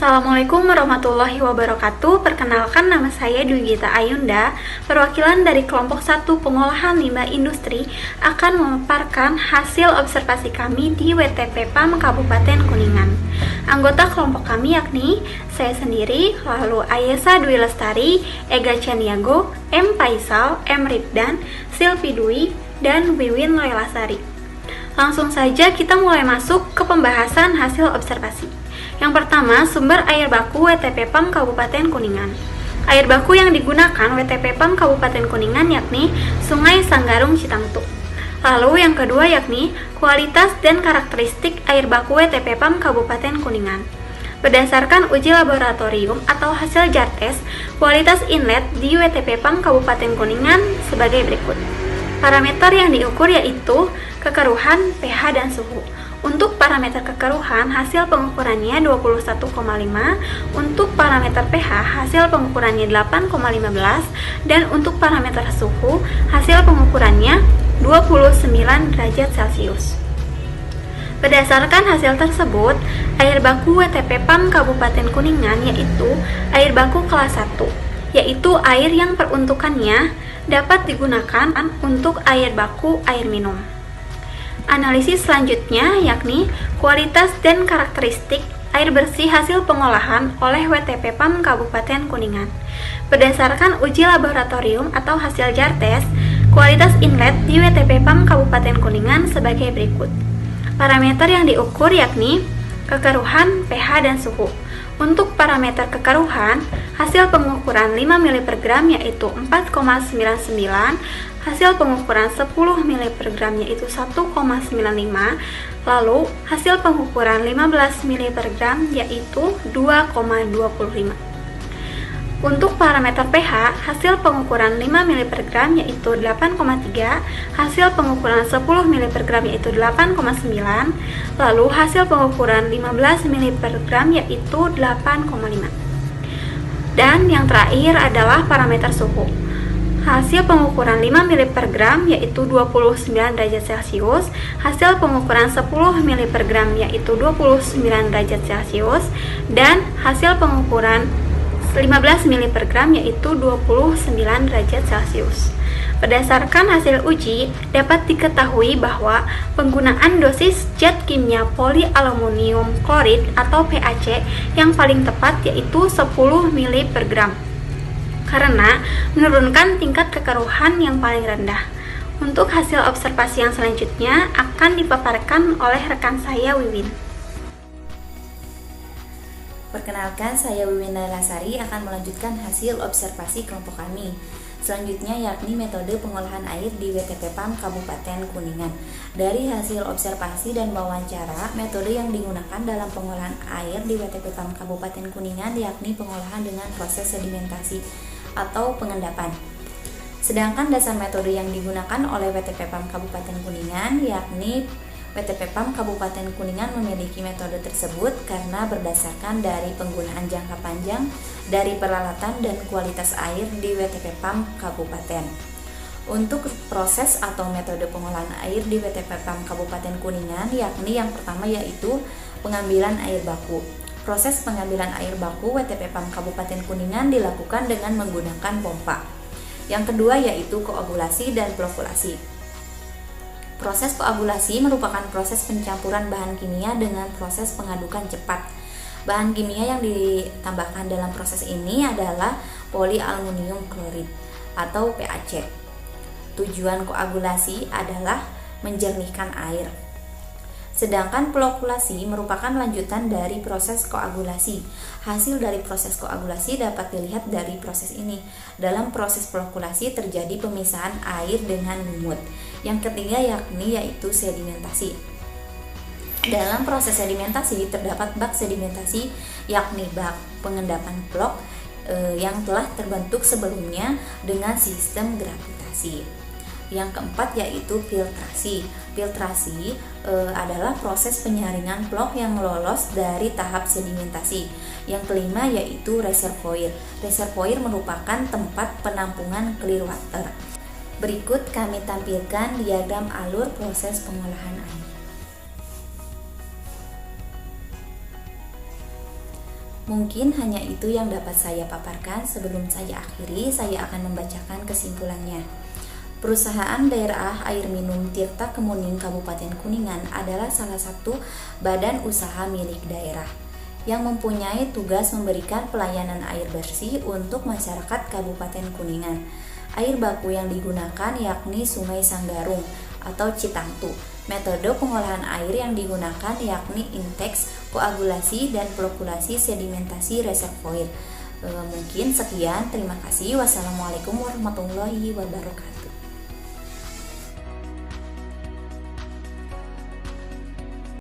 Assalamualaikum warahmatullahi wabarakatuh. Perkenalkan, nama saya Dwi Gita Ayunda, perwakilan dari kelompok 1 pengolahan limbah industri akan memaparkan hasil observasi kami di WTP PAM Kabupaten Kuningan. Anggota kelompok kami yakni saya sendiri, lalu Ayesa Dwi Lestari, Ega Caniago, M. Faisal, M. Rifdan, Silvi Dwi, dan Wiwin Loelasari. Langsung saja kita mulai masuk ke pembahasan hasil observasi. Yang pertama, sumber air baku WTP PAM Kabupaten Kuningan. Air baku yang digunakan WTP PAM Kabupaten Kuningan yakni Sungai Sanggarung Citangtu. Lalu yang kedua yakni kualitas dan karakteristik air baku WTP PAM Kabupaten Kuningan. Berdasarkan uji laboratorium atau hasil jar tes, kualitas inlet di WTP PAM Kabupaten Kuningan sebagai berikut. Parameter yang diukur yaitu kekeruhan, pH, dan suhu. Untuk parameter kekeruhan, hasil pengukurannya 21,5. Untuk parameter pH, hasil pengukurannya 8,15. Dan untuk parameter suhu, hasil pengukurannya 29 derajat Celcius. Berdasarkan hasil tersebut, air baku WTP PAM Kabupaten Kuningan yaitu air baku kelas 1, yaitu air yang peruntukannya dapat digunakan untuk air baku air minum. Analisis selanjutnya yakni kualitas dan karakteristik air bersih hasil pengolahan oleh WTP PAM Kabupaten Kuningan. Berdasarkan uji laboratorium atau hasil jar tes, kualitas inlet di WTP PAM Kabupaten Kuningan sebagai berikut. Parameter yang diukur yakni kekeruhan, pH, dan suhu. Untuk parameter kekeruhan, hasil pengukuran 5 ml per gram yaitu 4,99, hasil pengukuran 10 ml per gram yaitu 1,95, lalu hasil pengukuran 15 ml per gram yaitu 2,25. Untuk parameter pH, hasil pengukuran 5 ml per gram yaitu 8,3, hasil pengukuran 10 ml per gram yaitu 8,9, lalu hasil pengukuran 15 ml per gram yaitu 8,5. Dan yang terakhir adalah parameter suhu. Hasil pengukuran 5 ml per gram yaitu 29 derajat Celcius, hasil pengukuran 10 ml per gram yaitu 29 derajat Celcius, dan hasil pengukuran 15 ml per gram yaitu 29 derajat Celcius. Berdasarkan hasil uji, dapat diketahui bahwa penggunaan dosis zat kimia polialuminium klorid atau PAC yang paling tepat yaitu 10 ml per gram, karena menurunkan tingkat kekeruhan yang paling rendah. Untuk hasil observasi yang selanjutnya akan dipaparkan oleh rekan saya Wiwin. Perkenalkan, saya Wiwin Loelasari akan melanjutkan hasil observasi kelompok kami. Selanjutnya yakni metode pengolahan air di WTP PAM Kabupaten Kuningan. Dari hasil observasi dan wawancara, metode yang digunakan dalam pengolahan air di WTP PAM Kabupaten Kuningan yakni pengolahan dengan proses sedimentasi atau pengendapan. Sedangkan dasar metode yang digunakan oleh WTP PAM Kabupaten Kuningan yakni WTP PAM Kabupaten Kuningan memiliki metode tersebut karena berdasarkan dari penggunaan jangka panjang dari peralatan dan kualitas air di WTP PAM Kabupaten. Untuk proses atau metode pengolahan air di WTP PAM Kabupaten Kuningan yakni yang pertama yaitu pengambilan air baku. Proses pengambilan air baku WTP PAM Kabupaten Kuningan dilakukan dengan menggunakan pompa. Yang kedua yaitu koagulasi dan flokulasi. Proses koagulasi merupakan proses pencampuran bahan kimia dengan proses pengadukan cepat. Bahan kimia yang ditambahkan dalam proses ini adalah polialuminium klorid atau PAC. Tujuan koagulasi adalah menjernihkan air. Sedangkan flokulasi merupakan lanjutan dari proses koagulasi. Hasil dari proses koagulasi dapat dilihat dari proses ini. Dalam proses flokulasi terjadi pemisahan air dengan lumut. Yang ketiga yaitu sedimentasi. Dalam proses sedimentasi terdapat bak sedimentasi yakni bak pengendapan blok yang telah terbentuk sebelumnya dengan sistem gravitasi. Yang keempat yaitu filtrasi. Filtrasi adalah proses penyaringan blok yang lolos dari tahap sedimentasi. Yang kelima yaitu reservoir. Reservoir merupakan tempat penampungan clear water. Berikut kami tampilkan diagram alur proses pengolahan air. Mungkin hanya itu yang dapat saya paparkan. Sebelum saya akhiri, saya akan membacakan kesimpulannya. Perusahaan Daerah Air Minum Tirta Kemuning Kabupaten Kuningan adalah salah satu badan usaha milik daerah yang mempunyai tugas memberikan pelayanan air bersih untuk masyarakat Kabupaten Kuningan. Air baku yang digunakan yakni Sungai Sanggarung atau Citangtu. Metode pengolahan air yang digunakan yakni inteks, koagulasi, dan flokulasi sedimentasi reservoir. Mungkin sekian, terima kasih. Wassalamualaikum warahmatullahi wabarakatuh.